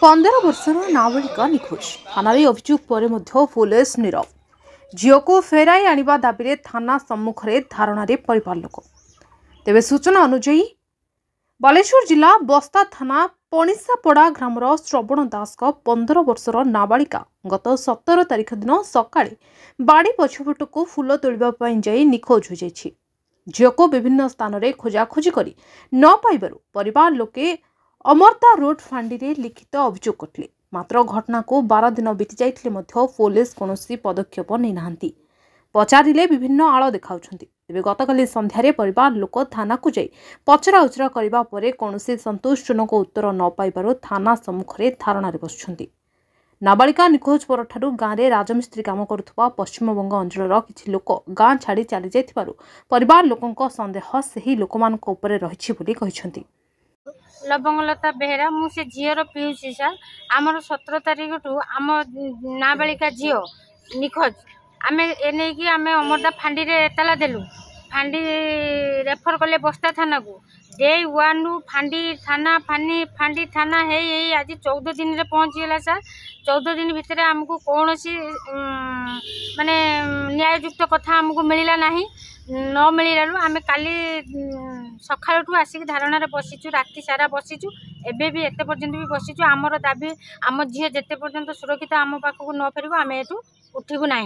15 वर्षर नाबालिका निखोज थाना अभियोग पर पुलिस नीरव झील को फेराई आनिबा दाबी थाना सम्मुख धारणा परिवार लोक तेबे सूचना अनुजाई बालेश्वर जिला बस्ता थाना पणिसापड़ा ग्रामर श्रवण दास 15 वर्षर नाबालिका गत 17 तारिख दिन सकाळे बाड़ी पछपट को फूल तोड़ाई निखोज हो जाइछि। झील को विभिन्न स्थान में खोजाखोजी कर न पाइबारु परिवार लोके अमरता रोड फांडी रे लिखित अभियोग करथिले। मात्र घटना को 12 दिन बीती जाइथिले मध्य पुलिस कोनोसी पदक्षेप नै नाहंती। पचारिले विभिन्न आड़ देखाउछंती। तेबे गतकाली संध्यारे परिवार लोक थाना को जाई पचरा उचरा करबा परे कोनोसी संतोषजनक उत्तर न पाइबारु थाना सम्मुख रे धारणा रे बसछंती। नाबालिका निखोज परठारु गाँव में राजमिस्त्री काम करुवा पश्चिमबंग अंचल किछि लोक गाँ छाड़ी चली जाइथिबारु परिवार लोकंक संदेह सही लोकमानक उपरे रहिछि बोली कहिसंती। लवंगलता बेहरा मुझे झीर पीऊसी सर आमर 17 तारिख ठू आम नाबालिका झील निखोज आम एने की आम अमरदा फांडी रे एतला देलु फांडी रेफर कले बस्ता थाना को डे 1 रु फांडी थाना फांडी थाना है आज 14 दिन रे पहुँची गला सर। 14 दिन भितर आमको कौन सी माने न्याययुक्त कथा आमको मिलला नहीं न मिलू आम काली सकाल आसिक धारणा बसीचु राति सारा बसीचु एबे भी एते पर्यंत भी बसीचु आमर दाबी आम झील जेते पर्यंत सुरक्षित आम पाखक न फेरब आम एठू उठबू ना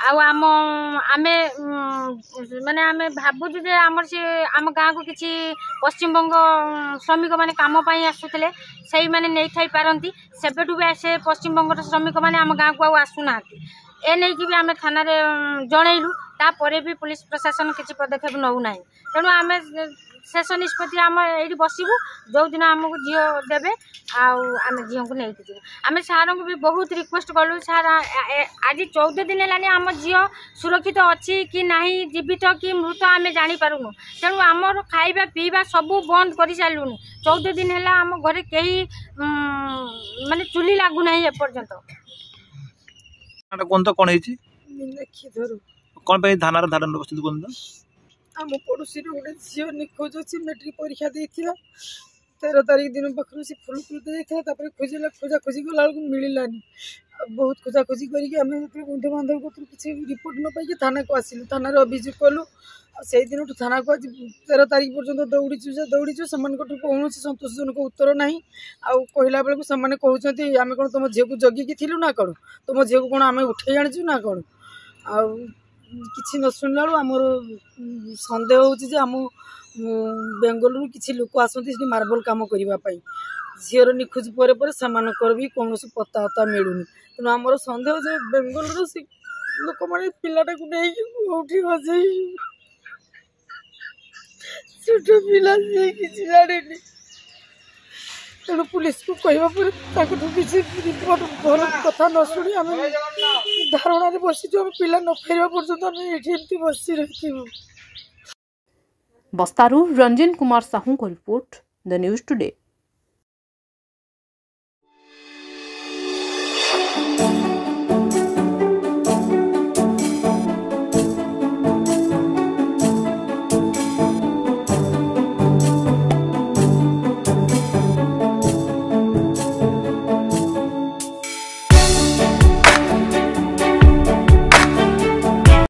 आम आमे माने आमे भाबुजु जे आमर से आम गाँ को किसी पश्चिमबंग श्रमिक माने काम पाई आसुतले सही माने नहीं थाई पारंती सेबेठू भी से पश्चिमबंग श्रमिक माने आम गाँ को आसुना ए नहीं कि भी आम थाना रे जनइलु तापर भी पुलिस प्रशासन किसी पदक्षेप नौ ना तेणु आम शेष निष्पत्ति आम ये बसबू जो दिन आमको झील देवे आम झील को लेकिन जीव आम सार को भी बहुत रिक्वेस्ट कलु सार आज 14 दिन है आम झील सुरक्षित अच्छी कि नहीं जीवित कि मृत आम जापारूनु तेणु आमर खाइबा पीवा सबू बंद कर सारूनी 14 दिन है आम घरे कहीं माने चुली लागू ना एपर्यंत कौन तो कौन कौन थाना धारण बस्ती कौन आम पड़ोसी गोटे झील निखोज अच्छी मेट्रिक परीक्षा देता 13 तारिख दिन पाखु से फुल फुल देता खोजला खोजाखोजी गला मिललानी बहुत खोजाखोजी करके बंधुबांधव को किसी रिपोर्ट न पाई थाना को आसिलु थाना अभियोग कलु से दिन थाना को आज 13 तारिख पर्यटन दौड़ीचु से कौन संतोषजनक उत्तर ना कहला बेलू से कहते आम कौन तुम झील को जगिकी थिलु ना कौन तुम झील को कौन आम उठे आनीचु ना कौन आ किसी न शुणला आमर सन्देह होम बेंगलुरु किसी लोक आसती मार्बल कम करने झीर निखोज पर भी कौन पत्ता मिलूनी तेणु आमर सन्देह जे बेंगलुरु से लोक मैंने पिलाटा को नहीं हजे छोट पिला से किसी जाने तेणु पुलिस को कहवा किसी रिपोर्ट भल कथा न शुणी आम धारणा बसीचु आम पिला न फेर पर्यटन ये बसी रही। बस्तारू रंजन कुमार साहू को रिपोर्ट द न्यूज टुडे।